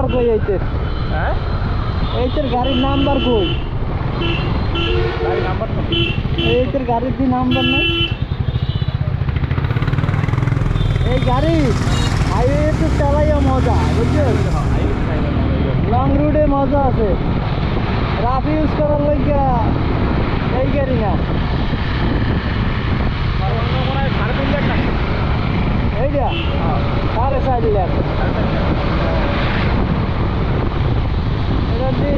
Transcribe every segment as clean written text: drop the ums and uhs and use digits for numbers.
Number কই এইটার? হ্যাঁ এইটার গাড়ির নাম্বার কই? গাড়ি নাম্বার তো এইটার গাড়ির কি নাম্বার নাই? এই গাড়ি হাইওয়ে তো চালাইয়া মজা, বুঝছো? লং রুটে মজা আছে, রাফ ইউজ করার লইগা এই গাড়ি না। এইটা 4.5 লাখ। এটা দি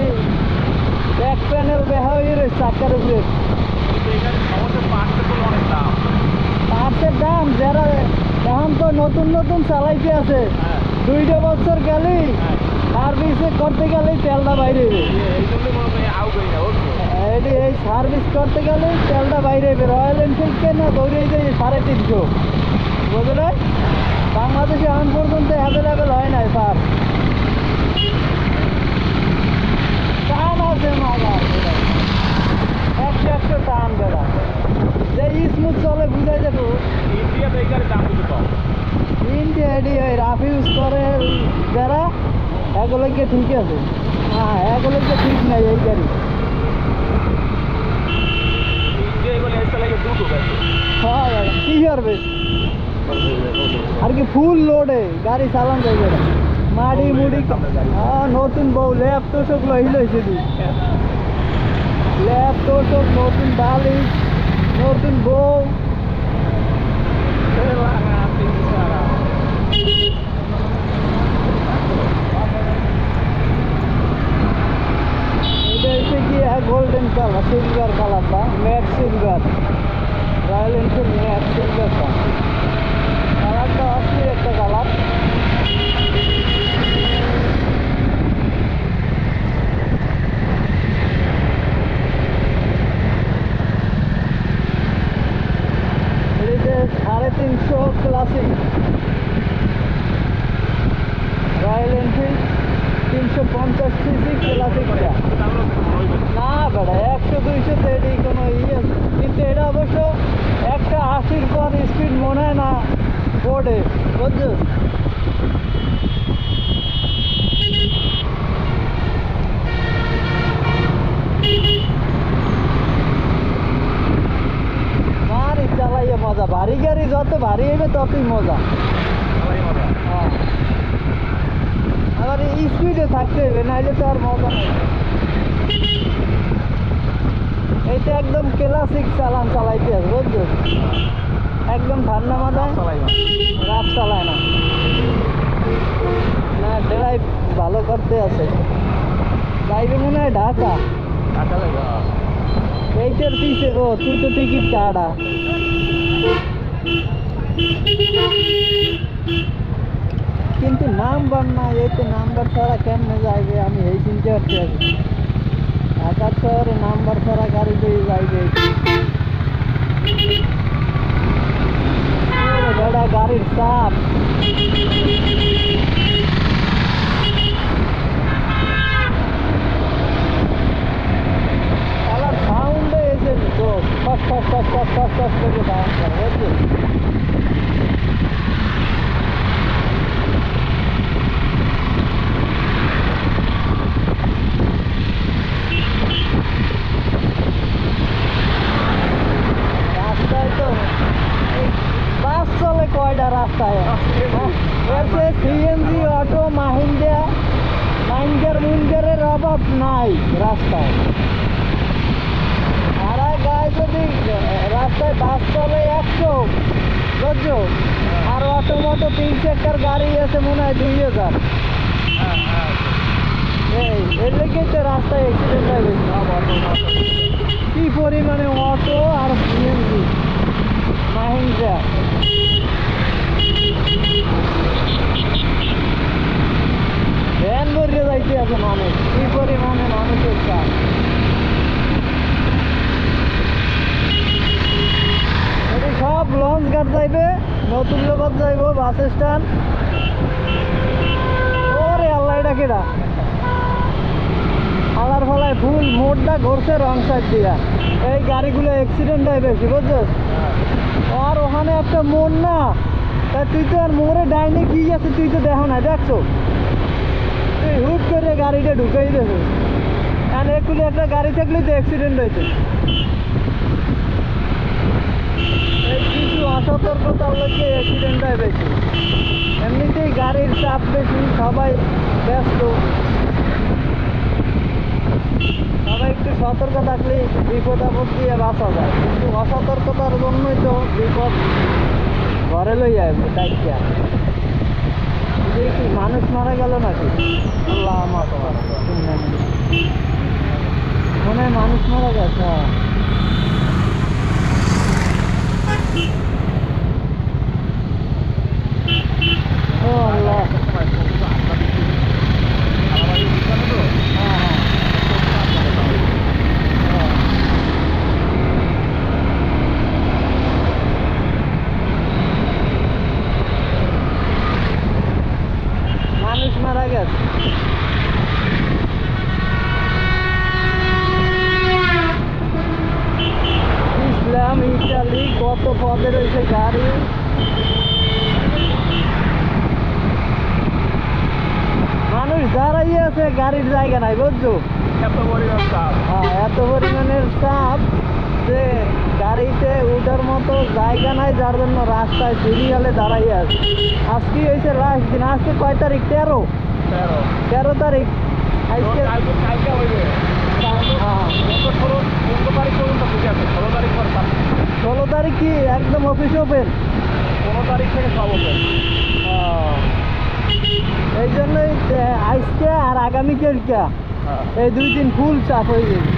ব্যাক প্যানেল বেহা হয়ে রয়েছে চাকার উপরে। পার্টসের দাম যারা এখন তো নতুন নতুন চালাইতে আছে, 2 বছর গেলেই সার্ভিস করতে গেলেই তেলটা বাইরে এই সার্ভিস করতে গেলে তেলটা বাইরে রয়্যাল এনফিল্ড কেনা দৌড়ে যায় 350, বুঝলে? বাংলাদেশে এখন পর্যন্ত অ্যাভেলেবেল হয় নাই স্যার। টান আছে মালা, 100 টান বেড়া যে স্মুথ চলে বুঝাই যাবো। ইন্ডিয়া এডি ওই রাফ ইউজ করে যারা, এগুলোকে ঠিক আছে। হ্যাঁ, এগুলোকে ঠিক নাই এই গাড়ি। হ্যাঁ, কি করবে আর কি ফুল লোডে গাড়ি চালান যাবে না। মাড়ি মুড়ি নতুন বউ ল্যাপ তোষক লইছে দি, ল্যাপ তোষক নতুন বালিশ নতুন বউ। এটা হচ্ছে কি গোল্ডেন কালার, সিলভার কালারটা, matte silver, Royal Enfield matte সিলভারটা। কালারটা অশ্লীল একটা কালার। এদিকে 350 ক্লাসিক রয়্যাল এনফিল্ড 350 সিসি ক্লাসিকটা। না বেড়া 100-200 এটি কোনো ইয়ে, কিন্তু এটা অবশ্য 180 পর স্পিড মনে হয় না বোর্ডে, বুঝছো? গাড়ি চালাইয়ে মজা, ভারী গাড়ি যত ভারী হইবে ততই মজা। হ্যাঁ, আবার স্পিডে থাকতে হবে, নাইলে তো আর মজা নেই। এইটা একদম ক্লাসিক চালান চালাইতে আছে, বুঝছো? একদম ঠান্ডা মাথায় রাত চালায় না, না ড্রাইভ ভালো করতে আছে। যাইবে মনে হয় ঢাকা। এইটার পিছে ও তুই তো টিকিট কাটা, কিন্তু নাম্বার না। এই তো নাম্বার ছাড়া কেমনে যাইবে, আমি এই চিন্তা করতে আছি। ঢাকা শহরে নাম্বার ছাড়া গাড়ি দিয়ে যাইবে, বেড়া গাড়ির চাপ। কালার সাউন্ডে এসে তো ফস ফস ফস ফস ফস ফস করে সাউন্ড করে, বুঝলি? রাস্তায় তো বাস চলে কয়টা রাস্তায়? সিএনজি অটো মাহিন্দার অভাব নাই রাস্তায়। আর গায়ে যদি রাস্তায় বাস চলে 100, বুঝছো? আর অটো মটো 3 চাকার গাড়ি আছে মনে হয় 2000। এর লেগেই তো রাস্তায় অ্যাক্সিডেন্ট হয় বেশি। কি পরিমাণে অটো আর সিএনজি মাহিন্দ্রা। ভ্যান ভরিয়ে যাইতে আছে মানুষ, কি পরিমাণে মানুষের চাপ। এটি সব লঞ্চ ঘাট যাইবে, নতুন লোক যাইব বাস স্ট্যান্ড। ওরে আল্লাহ, এটা কেডা আলার ফলায় ফুল মোড়টা ঘুরছে রং সাইড দিয়া। এই গাড়িগুলো অ্যাক্সিডেন্ট হয় বেশি, বুঝছো? আর ওখানে একটা মোড় না, তা তুই তো আর মোড়ে ডাইনে কি আছে তুই তো দেখো না, দেখছো? তুই হুট করে গাড়িটা ঢুকাই দেবে, কারণ এগুলি একটা গাড়ি থাকলে তো অ্যাক্সিডেন্ট হয়েছে। এই কিছু অসতর্কতার লোকে অ্যাক্সিডেন্ট হয় বেশি। এমনিতেই গাড়ির চাপ বেশি, সবাই ব্যস্ত, সবাই একটু সতর্ক থাকলে বিপদ আপদ দিয়ে বাঁচা যায়, কিন্তু অসতর্কতার জন্যই তো বিপদ ঘরে লই যায় দায়িত্ব। কি মানুষ মারা গেল নাকি? আল্লাহ মাফ করো, মনে হয় মানুষ মারা গেছে। ও আল্লাহ, হ্যাঁ হ্যাঁ। মানুষ মারা গেছে। ইসলাম ইটালি কত পদে রয়েছে গাড়ি। মানুষ দাঁড়াই আছে, গাড়ির জায়গা নাই, বুঝছো? এত পরিমাণ চাপ। হ্যাঁ, এত পরিমাণের চাপ যে গাড়িতে উঠার মতো জায়গা নাই, যার জন্য রাস্তায় সিরিয়ালে দাঁড়াই আছে। আজকে হয়েছে লাস্ট দিন। আজকে কয় তারিখ? 13 তারিখ আজকে। কালকে হইবে। হ্যাঁ, 16 তারিখ পর্যন্ত ঠিক আছে। 16 তারিখ পর 16 তারিখ কি একদম অফিস ওপেন? 15 তারিখ থেকে সব ওপেন। এই জন্যই আজকে আর আগামীকালকে হ্যাঁ। এই 2 দিন ফুল চাপ হয়ে গেছে।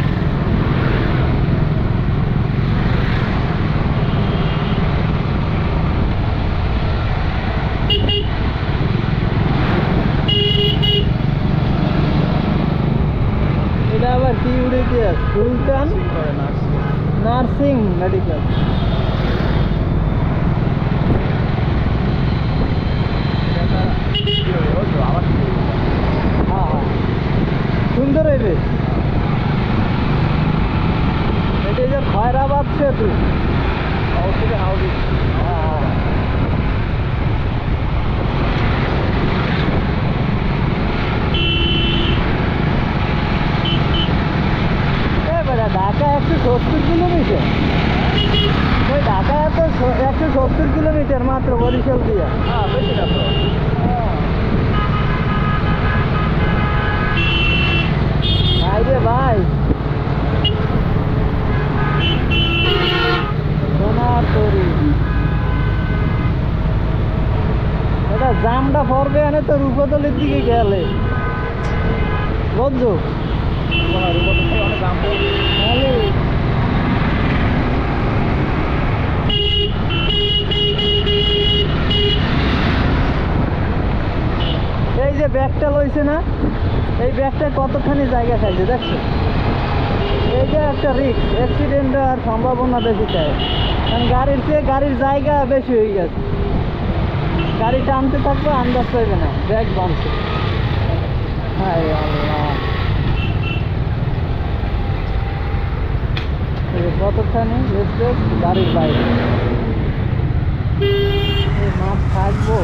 এটা আবার কি উড়েছে? সুলতান নার্সিং মেডিকেল। হ্যাঁ হ্যাঁ, সুন্দর হইবে। এটা যে খয়রাবাদ সেতু। হ্যাঁ, ঢাকা 170 কিলোমিটার। ওই ঢাকা তো 170 কিলোমিটার মাত্র বরিশাল দিয়ে। হ্যাঁ, বেশি না তো। ভাই রে ভাই, সোনার তরি। এটা জামটা পড়বে এনে তো রূপতলির দিকে গেলে, বুঝছো? অনেক দাম পড়বে। তাহলে এই যে ব্যাগটা লইছে না, এই ব্যাগটা কতখানি জায়গা খাইছে দেখছো? এই যে একটা রিস্ক, অ্যাক্সিডেন্ট হওয়ার সম্ভাবনা বেশি চাই, কারণ গাড়ির চেয়ে গাড়ির জায়গা বেশি হয়ে গেছে। গাড়ি টানতে থাকবে, আন্দাজ পাইবে না ব্যাগ বাঁধছে। হায় আল্লাহ, কতখানি স্পেস গাড়ির বাইরে। মাছ থাকবো।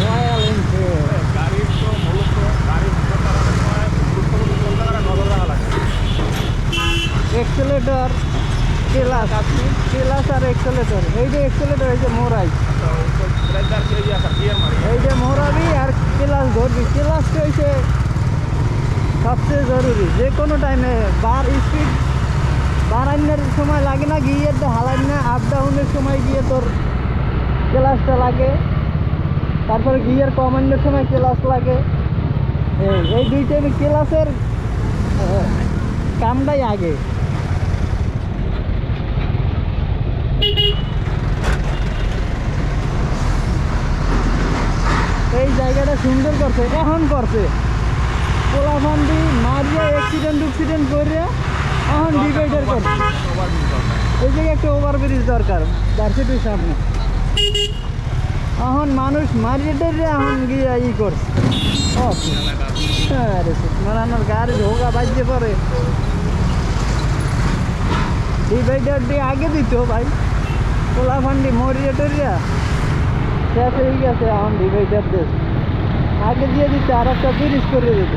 রয়্যাল এনফিল্ড গাড়ির তো মূলত গাড়ির চালানোর সময় গুরুত্বপূর্ণ জায়গাটা নজর রাখা লাগে। এক্সেলেটর, ক্লাস আর এক্সেলেটর। এই যে এক্সেলেটর, এই যে মোড়াই, এই যে মোড়াবি আর ক্লাস ধরবি। ক্লাসটা হয়েছে সবচেয়ে জরুরি। যে কোনো টাইমে বার স্পিড বাড়ানোর সময় লাগে না, গিয়ারটা হালাই না, আপ ডাউনের সময় গিয়ে তোর ক্লাসটা লাগে, তারপরে গিয়ার কমানোর সময় ক্লাস লাগে। এই 2 টাইমে ক্লাসের কামটাই আগে। এই জায়গাটা সুন্দর করছে, এখন করছে। পোলাফান্ডি মারিয়া অ্যাক্সিডেন্ট করে এখন ডিভাইডার করছে। এই জায়গায় একটা ওভারব্রিজ দরকার ভার্সিটির সামনে। এখন মানুষ মারিয়ে এখন গিয়ে ই করছে। আরে মারানোর গাড়ি ঢোকা বাজতে পারে। ডিভাইডার দিয়ে আগে দিত ভাই, কোলাফান্ডি মরিয়া টরিয়া শেষ হয়ে গেছে এখন ডিভাইডার দেশ আগে দিয়ে দিতে আর একটা ব্রিজ করে দিত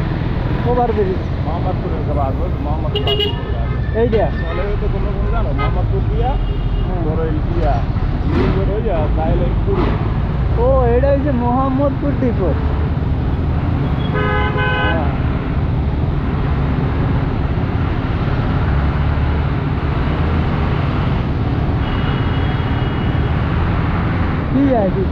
ওভার ব্রিজ মোহাম্মদপুরের যাবা আসবে মোহাম্মদপুর এইটা চলে তো তোমরা কোন জানো মোহাম্মদপুর দিয়া ধরো এই দিয়া লিঙ্গর হইয়া সাইলেন্ট পুরি ও এটা হচ্ছে মোহাম্মদপুর ডিপো কি আছে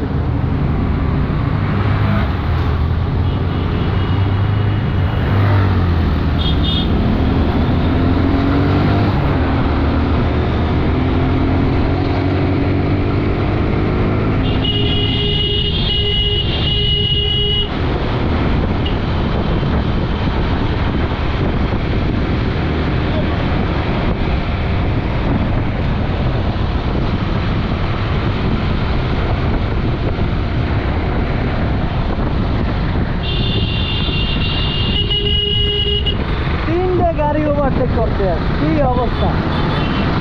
তিনটে গাড়ি ওভারটেক করতে আছে কি অবস্থা